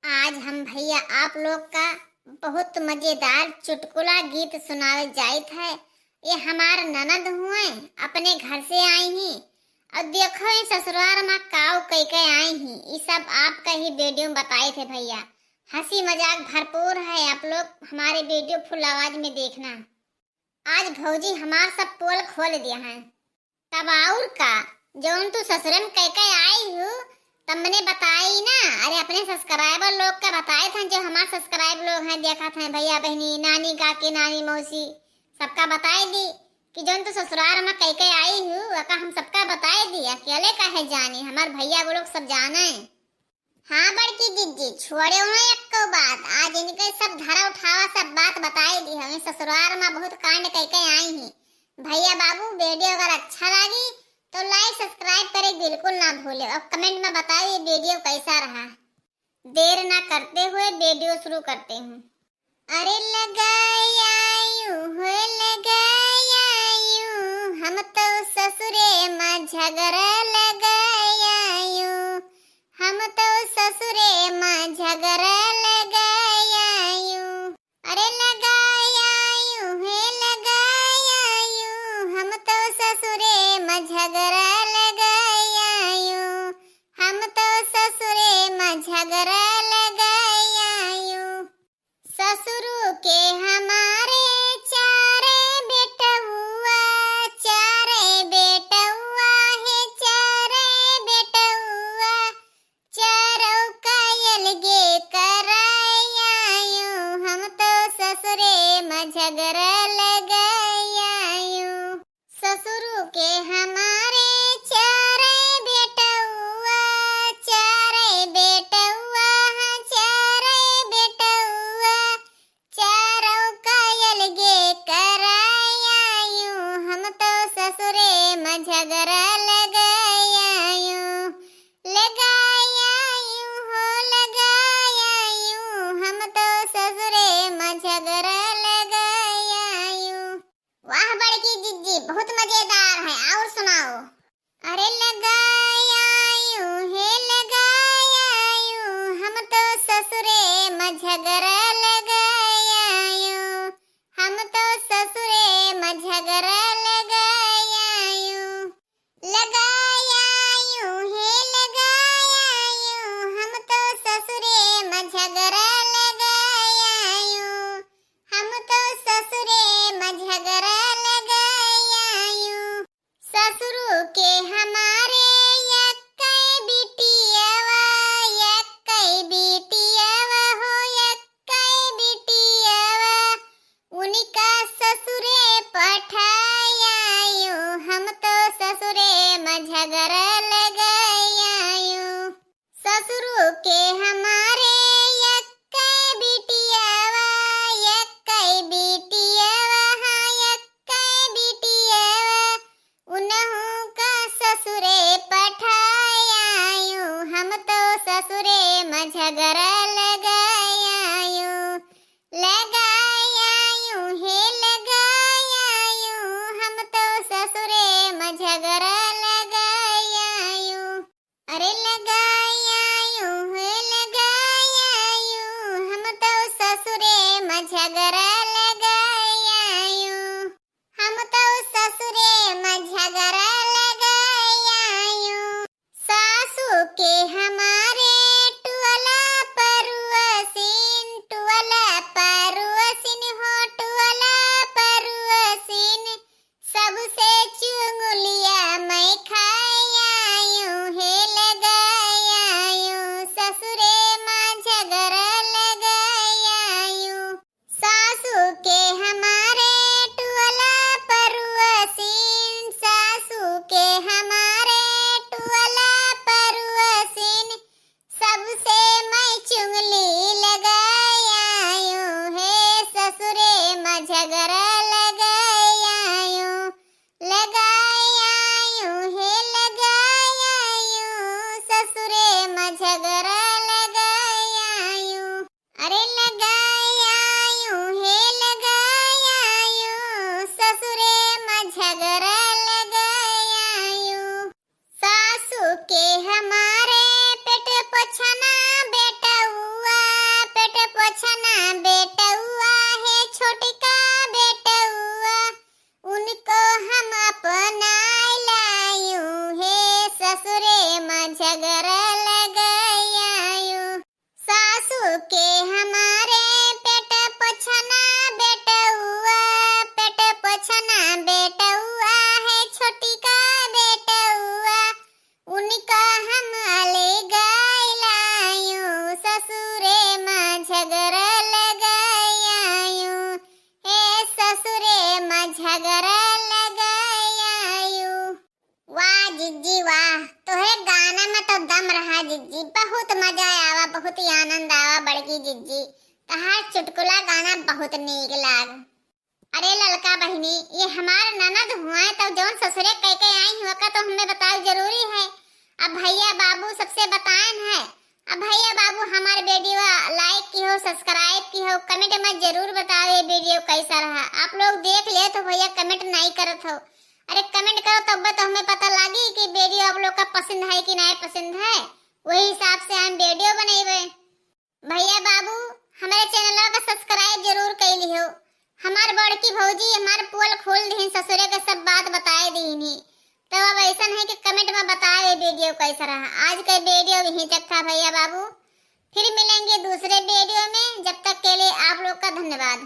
आज हम भैया आप लोग का बहुत मजेदार चुटकुला गीत सुनावे जाइत है। ये हमार ननद हुए अपने घर से आई ही और देखो ये ससुराल में काऊ कई कई आई ही। ये सब आपका ही वीडियो बताए थे भैया। हंसी मजाक भरपूर है, आप लोग हमारे वीडियो फुल आवाज में देखना। आज भौजी हमार सब पोल खोल दिया है। तब और का जौन तू ससुरन कह के आई हूँ तब मैंने बताई ना। अरे अपने सब्सक्राइबर लोग का बताए थे, जो हमारे सब्सक्राइब लोग हैं देखा था भैया बहनी नानी काकी नानी मौसी सबका बताए दी कि जौन तू ससुराल में कह के आई हूँ का हम सबका बताए दी। अकेले का है जानी, हमारे भैया वो लोग सब जाना है। हाँ बड़की दीदी छोड़े हुए एक बात, आज इनके सब धरा उठावा सब बात बताई दी। हमें ससुराल में बहुत कांड कह के आई हैं। भैया बाबू वीडियो अगर अच्छा लगी तो लाइक सब्सक्राइब करे बिल्कुल ना भूले और कमेंट में बताइए वीडियो कैसा रहा। देर ना करते हुए वीडियो शुरू करते हूँ। अरे लगायायू हम तो ससुरे में झगड़ा लगायायू, हम तो ससुरे में झगड़ा लगायायू। अरे लगायायू है लगायायू हम तो ससुरे में झगड़ा लगायायू, हम तो ससुरे में झगड़ा लगायायू। ससुरु के हमारे चारे बेटउआ, चारे बेटउआ है चारे बेटउआ, चारों का अलगे करायायू, हम तो ससुरे में झगड़ा लगायायू। ससुरु के हमारे चारे बेटउआ, चारे बेटउआ हाँ चारे बेटउआ, चारों का अलगे करायायू, हम तो ससुरे में झगड़ा लगायायू। लगायायू हो लगायायू हम तो ससुरे में झगड़ा लगायायू। वाह बड़की जिज्जी बहुत मजेदार है, और सुनाओ। अरे लगायायू है लगायायू हम तो ससुरे में झगड़ा लगायायू, हम तो ससुरे में झगड़ा लगायायू। लगायायू है लगायायू हम तो ससुरे में झगड़ा लगायायू, हम तो ससुरे में झगड़ा लगायायू। ससुरु के हमारे यक्कई बिटियावा, यक्कई बिटियावा हो यक्कई बिटियावा, उनका ससुरे पठायायू, हम तो ससुरे में झगड़ा लगायायू। ससुरु के हमारे यक्कई बिटियावा, यक्कई बिटियावा हाँ यक्कई बिटियावा, उन्हों का ससुरे पठायायू, हम तो ससुरे में झगड़ा लगायायू। लगायायू है लगायायू हम तो ससुरे में झगड़ा लगायायू। अरे लगायायू है लगायायू हम तो ससुरे में झगड़ा लगायायू, हम तो ससुरे में झगड़ा लगायायू। सासू के हमारे टुअला पर पछना बेटुआ है छोटका बेटुआ, उनको हम अपना लायूं है ससुरे में झगड़ा लगायूं। सासू के हमारे पेट पछना बेटुआ, पेट पछना बेटुआ है छोटी का बेटुआ, उनका हम अलग लायूं ससुरे में झगड़ा लगायूं, हे ससुरे में झगड़ा लगायूं। वाह जिज्जी वाह, तोहरे गाना में तो दम रहा जिज्जी, बहुत मजा आवा, बहुत ही आनंद आवा बड़की जिज्जी, तहार चुटकुला गाना बहुत नीक लाग। अरे ललका बहिनी, ये हमार ननद हुआ है तो जौन ससुरे कह के आई हुआ का तो हमें बताओ जरूरी है। अब भैया बाबू सबसे बताएं है। अब भैया बाबू हमारे वीडियो लाइक की हो, सब्सक्राइब की हो, कमेंट में जरूर बताओ ये वीडियो कैसा रहा। आप लोग देख ले तो भैया कमेंट नहीं करत हो। अरे कमेंट करो तब तो हमें पता लगी कि वीडियो आप लोग का पसंद है कि नहीं पसंद है, वही हिसाब से हम वीडियो बनेबे। भैया बाबू हमारे चैनल का सब्सक्राइब जरूर कर लियो। हमार बड़की भौजी हमार पोल खोल दी, ससुरे के सब बात बताए दी। तो अब ऐसा नहीं कि कमेंट में बताए वीडियो कैसा रहा। आज का वीडियो यहीं तक था भैया बाबू, फिर मिलेंगे दूसरे वीडियो में। जब तक के लिए आप लोग का धन्यवाद।